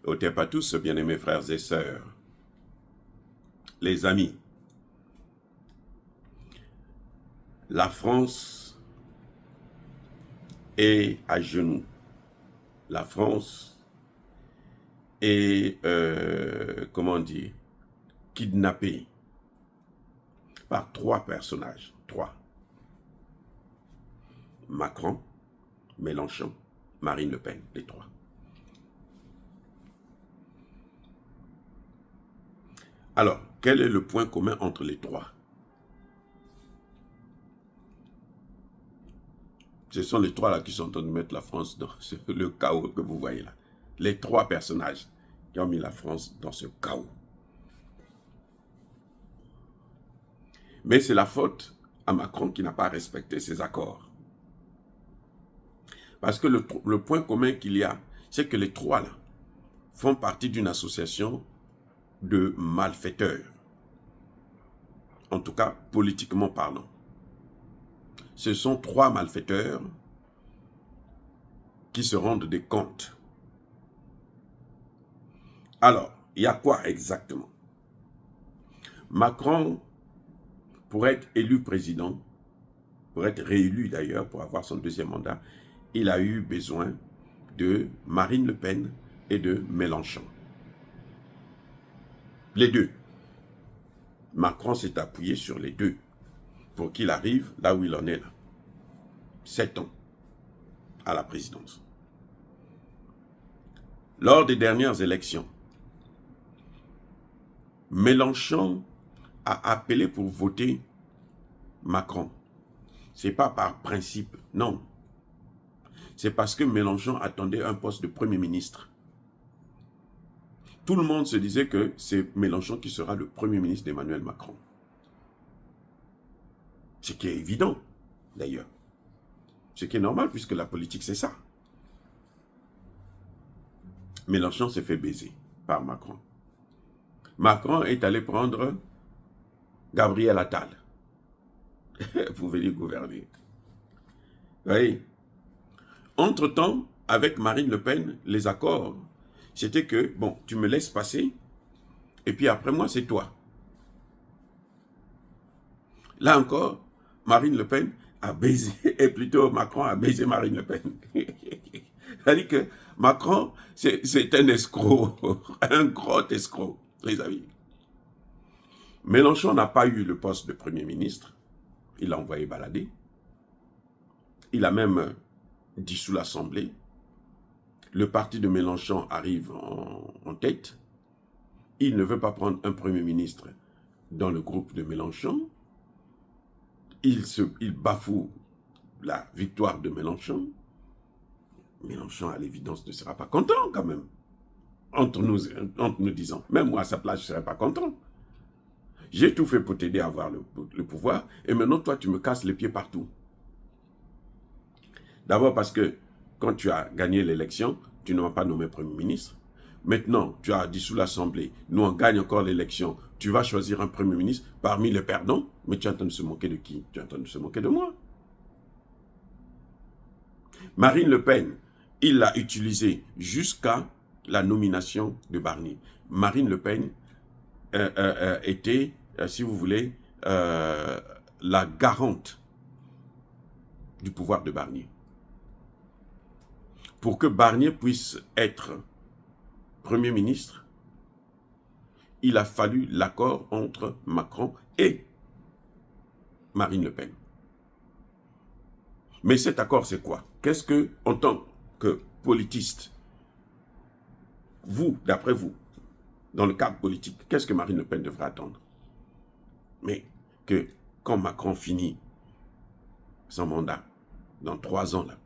Ôtez pas tous, bien-aimés frères et sœurs, les amis, la France est à genoux. La France est, comment dire, kidnappée par trois personnages. Trois. Macron, Mélenchon, Marine Le Pen, les trois. Alors, quel est le point commun entre les trois? Ce sont les trois là qui sont en train de mettre la France dans le chaos que vous voyez là. Les trois personnages qui ont mis la France dans ce chaos. Mais c'est la faute à Macron qui n'a pas respecté ses accords. Parce que le point commun qu'il y a, c'est que les trois là font partie d'une association de malfaiteurs. En tout cas, politiquement parlant. Ce sont trois malfaiteurs qui se rendent des comptes. Alors, il y a quoi exactement? Macron, pour être élu président, pour être réélu d'ailleurs, pour avoir son deuxième mandat, il a eu besoin de Marine Le Pen et de Mélenchon. Les deux. Macron s'est appuyé sur les deux pour qu'il arrive là où il en est là. 7 ans à la présidence. Lors des dernières élections, Mélenchon a appelé pour voter Macron. Ce n'est pas par principe, non. C'est parce que Mélenchon attendait un poste de Premier ministre. Tout le monde se disait que c'est Mélenchon qui sera le Premier ministre d'Emmanuel Macron. Ce qui est évident, d'ailleurs. Ce qui est normal, puisque la politique, c'est ça. Mélenchon s'est fait baiser par Macron. Macron est allé prendre Gabriel Attal pour venir gouverner. Oui. Entre-temps, avec Marine Le Pen, les accords, c'était que, bon, tu me laisses passer, et puis après moi, c'est toi. Là encore, Marine Le Pen a baisé, et plutôt Macron a baisé Marine Le Pen. C'est-à-dire que Macron, c'est un escroc, un gros escroc, les amis. Mélenchon n'a pas eu le poste de Premier ministre, il l'a envoyé balader. Il a même dissous l'Assemblée. Le parti de Mélenchon arrive en tête. Il ne veut pas prendre un Premier ministre dans le groupe de Mélenchon. Il bafoue la victoire de Mélenchon. Mélenchon, à l'évidence, ne sera pas content quand même. Entre nous disant, même moi à sa place, je ne serais pas content. J'ai tout fait pour t'aider à avoir le pouvoir, et maintenant toi tu me casses les pieds partout. D'abord parce que quand tu as gagné l'élection, tu ne m'as pas nommé Premier ministre. Maintenant, tu as dissous l'Assemblée, nous on gagne encore l'élection, tu vas choisir un Premier ministre parmi les perdants, mais tu es en train de se moquer de qui? Tu es en train de se moquer de moi. Marine Le Pen, il l'a utilisée jusqu'à la nomination de Barnier. Marine Le Pen était, si vous voulez, la garante du pouvoir de Barnier. Pour que Barnier puisse être Premier ministre, il a fallu l'accord entre Macron et Marine Le Pen. Mais cet accord, c'est quoi? Qu'est-ce que, en tant que politiste, vous, d'après vous, dans le cadre politique, qu'est-ce que Marine Le Pen devrait attendre? Mais que quand Macron finit son mandat, dans 3 ans, là,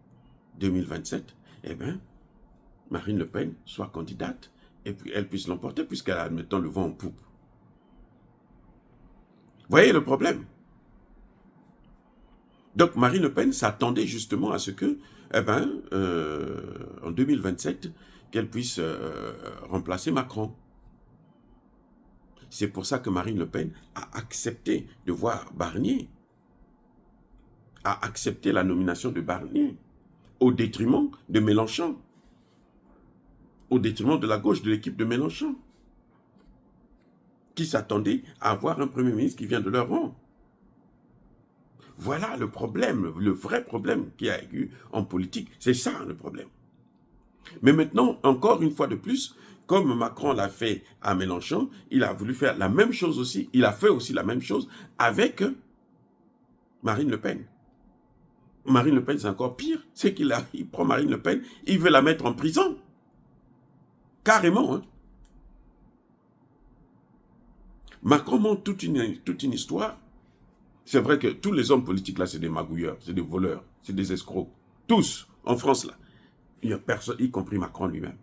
2027, eh bien, Marine Le Pen soit candidate et puis elle puisse l'emporter puisqu'elle a, mettons, le vent en poupe. Voyez le problème? Donc, Marine Le Pen s'attendait justement à ce que, eh ben, en 2027, qu'elle puisse remplacer Macron. C'est pour ça que Marine Le Pen a accepté de voir Barnier, a accepté la nomination de Barnier, au détriment de Mélenchon. au détriment de la gauche, de l'équipe de Mélenchon, qui s'attendait à avoir un Premier ministre qui vient de leur rang. Voilà le problème, le vrai problème qu'il y a eu en politique. C'est ça le problème. Mais maintenant, encore une fois de plus, comme Macron l'a fait à Mélenchon, il a voulu faire la même chose aussi. Il a fait aussi la même chose avec Marine Le Pen. Marine Le Pen, c'est encore pire. C'est qu'il prend Marine Le Pen, il veut la mettre en prison. Carrément. Hein. Macron montre toute une histoire. C'est vrai que tous les hommes politiques là, c'est des magouilleurs, c'est des voleurs, c'est des escrocs. Tous, en France là. Il n'y a personne, y compris Macron lui-même.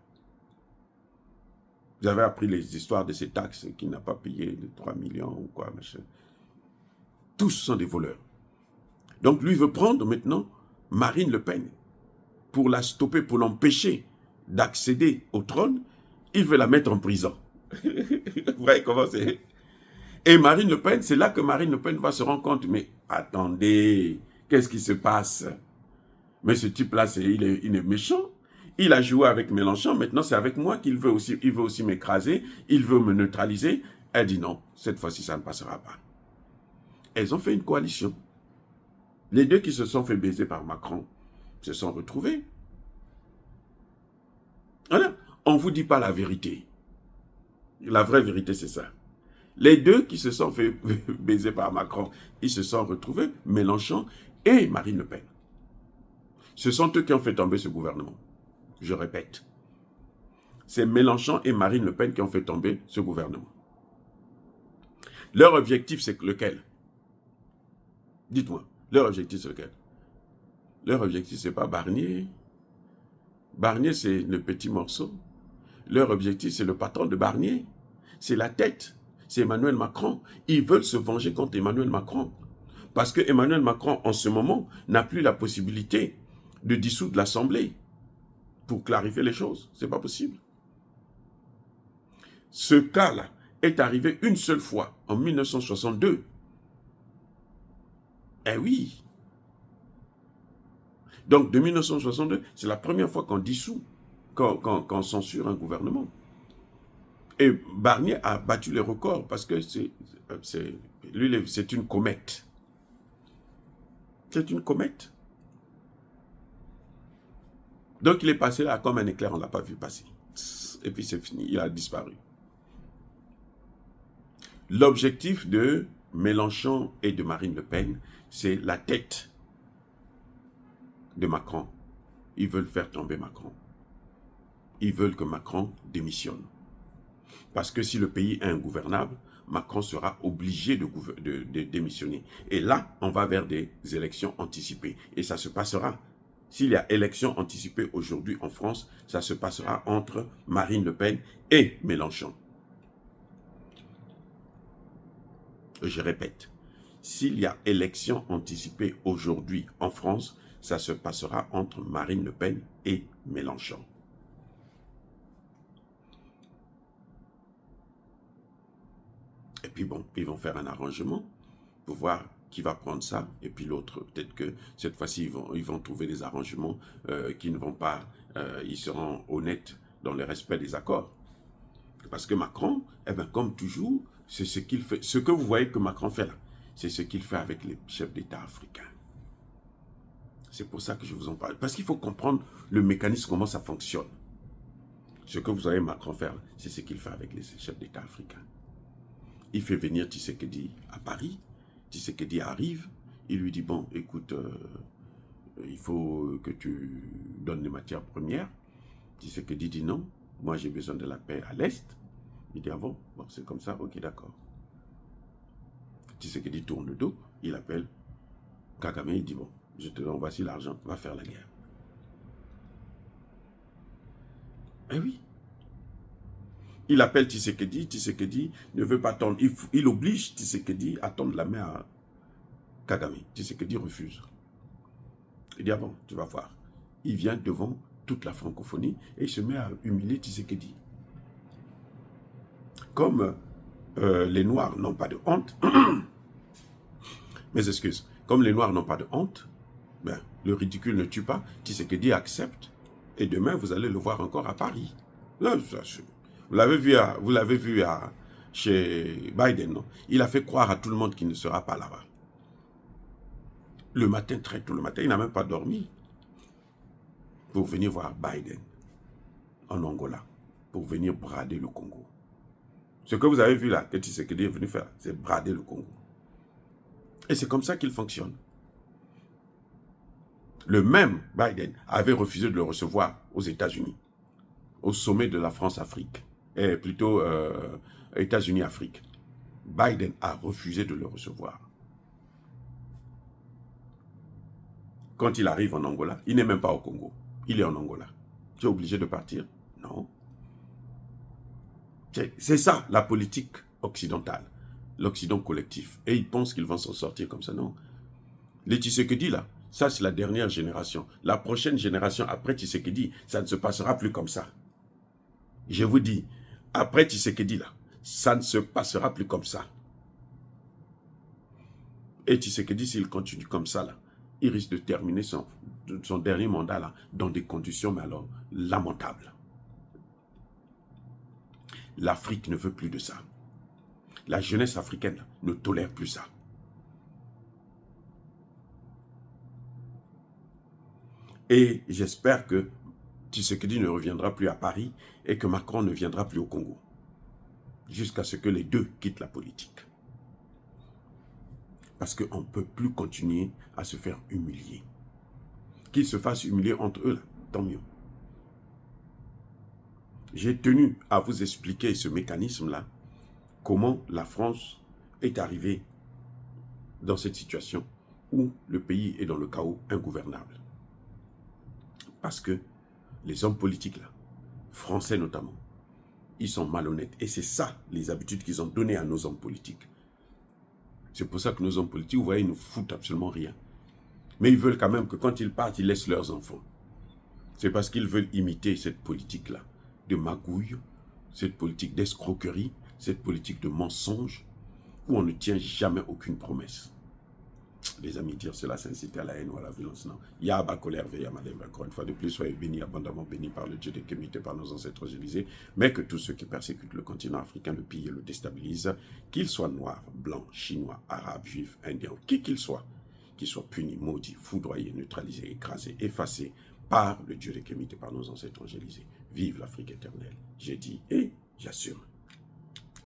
Vous avez appris les histoires de ces taxes qu'il n'a pas payé de 3 millions ou quoi, machin. Tous sont des voleurs. Donc lui veut prendre maintenant Marine Le Pen pour la stopper, pour l'empêcher d'accéder au trône. Il veut la mettre en prison. Vous voyez comment c'est? Et Marine Le Pen, c'est là que Marine Le Pen va se rendre compte, mais attendez, qu'est-ce qui se passe? Mais ce type-là, il est méchant. Il a joué avec Mélenchon, maintenant c'est avec moi qu'il veut aussi m'écraser, il veut me neutraliser. Elle dit non, cette fois-ci ça ne passera pas. Elles ont fait une coalition. Les deux qui se sont fait baiser par Macron se sont retrouvés. Voilà. On ne vous dit pas la vérité. La vraie vérité, c'est ça. Les deux qui se sont fait baiser par Macron, ils se sont retrouvés, Mélenchon et Marine Le Pen. Ce sont eux qui ont fait tomber ce gouvernement. Je répète. C'est Mélenchon et Marine Le Pen qui ont fait tomber ce gouvernement. Leur objectif, c'est lequel? Dites-moi, leur objectif, c'est lequel? Leur objectif, c'est pas Barnier. Barnier, c'est le petit morceau. Leur objectif, c'est le patron de Barnier. C'est la tête. C'est Emmanuel Macron. Ils veulent se venger contre Emmanuel Macron. Parce que Emmanuel Macron, en ce moment, n'a plus la possibilité de dissoudre l'Assemblée pour clarifier les choses. Ce n'est pas possible. Ce cas-là est arrivé une seule fois, en 1962. Eh oui. Donc, de 1962, c'est la première fois qu'on dissout, qu'on censure un gouvernement. Et Barnier a battu les records parce que c'est une comète. C'est une comète. Donc, il est passé là comme un éclair, on ne l'a pas vu passer. Et puis, c'est fini, il a disparu. L'objectif de Mélenchon et de Marine Le Pen, c'est la tête de Macron. Ils veulent faire tomber Macron. Ils veulent que Macron démissionne. Parce que si le pays est ingouvernable, Macron sera obligé de démissionner. Et là, on va vers des élections anticipées. Et ça se passera. S'il y a élection anticipée aujourd'hui en France, ça se passera entre Marine Le Pen et Mélenchon. Je répète, s'il y a élection anticipée aujourd'hui en France, ça se passera entre Marine Le Pen et Mélenchon. Et puis bon, ils vont faire un arrangement pour voir qui va prendre ça, et puis l'autre. Peut-être que cette fois-ci, ils vont trouver des arrangements qui ne vont pas, ils seront honnêtes dans le respect des accords. Parce que Macron, eh bien, comme toujours, c'est ce qu'il fait. Ce que vous voyez que Macron fait là, c'est ce qu'il fait avec les chefs d'État africains. C'est pour ça que je vous en parle. Parce qu'il faut comprendre le mécanisme, comment ça fonctionne. Ce que vous voyez Macron faire, c'est ce qu'il fait avec les chefs d'État africains. Il fait venir Tshisekedi à Paris. Tshisekedi arrive. Il lui dit, bon, écoute, il faut que tu donnes les matières premières. Tshisekedi dit non. Moi, j'ai besoin de la paix à l'Est. Il dit, ah bon, c'est comme ça, ok, d'accord. Tshisekedi tourne le dos. Il appelle Kagame. Il dit, bon, je te donne, voici l'argent, va faire la guerre. Eh oui. Il appelle Tshisekedi, Tshisekedi ne veut pas tendre. Il oblige Tshisekedi à tendre la main à Kagame. Tshisekedi refuse. Il dit, ah bon, tu vas voir. Il vient devant toute la francophonie et il se met à humilier Tshisekedi. Comme les Noirs n'ont pas de honte, mes excuses, comme les Noirs n'ont pas de honte, ben, le ridicule ne tue pas, Tshisekedi accepte et demain vous allez le voir encore à Paris. Là, vous l'avez vu chez Biden, non? Il a fait croire à tout le monde qu'il ne sera pas là-bas. Le matin, très tôt le matin, il n'a même pas dormi pour venir voir Biden en Angola, pour venir brader le Congo. Ce que vous avez vu là, que Tshisekedi est venu faire, c'est brader le Congo. Et c'est comme ça qu'il fonctionne. Le même Biden avait refusé de le recevoir aux États-Unis, au sommet de la France-Afrique, et plutôt États-Unis-Afrique. Biden a refusé de le recevoir. Quand il arrive en Angola, il n'est même pas au Congo, il est en Angola. Tu es obligé de partir? Non. C'est ça, la politique occidentale, l'Occident collectif. Et ils pensent qu'ils vont s'en sortir comme ça. Non. Les Tshisekedi, là, ça, c'est la dernière génération. La prochaine génération, après Tshisekedi, ça ne se passera plus comme ça. Je vous dis, après Tshisekedi, là, ça ne se passera plus comme ça. Et Tshisekedi, s'il continue comme ça, là, il risque de terminer son dernier mandat, là, dans des conditions, mais alors, lamentables. L'Afrique ne veut plus de ça. La jeunesse africaine ne tolère plus ça. Et j'espère que Tshisekedi ne reviendra plus à Paris et que Macron ne viendra plus au Congo. Jusqu'à ce que les deux quittent la politique. Parce qu'on ne peut plus continuer à se faire humilier. Qu'ils se fassent humilier entre eux, là, tant mieux. J'ai tenu à vous expliquer ce mécanisme-là, comment la France est arrivée dans cette situation où le pays est dans le chaos ingouvernable. Parce que les hommes politiques, là, français notamment, ils sont malhonnêtes. Et c'est ça, les habitudes qu'ils ont données à nos hommes politiques. C'est pour ça que nos hommes politiques, vous voyez, ils ne foutent absolument rien. Mais ils veulent quand même que quand ils partent, ils laissent leurs enfants. C'est parce qu'ils veulent imiter cette politique-là de magouille, cette politique d'escroquerie, cette politique de mensonge, où on ne tient jamais aucune promesse. Les amis, dire cela, c'est inciter à la haine ou à la violence. Non. Yaba colère, veille à madame. Encore une fois de plus, soyez bénis, abondamment bénis par le Dieu des Kémités, par nos ancêtres Élysées, mais que tous ceux qui persécutent le continent africain, le pillent et le déstabilisent, qu'ils soient noirs, blancs, chinois, arabes, juifs, indiens, qui qu'ils soient punis, maudits, foudroyés, neutralisés, écrasés, effacés par le Dieu des Kémités, par nos ancêtres Élysées. Vive l'Afrique éternelle. J'ai dit et j'assume.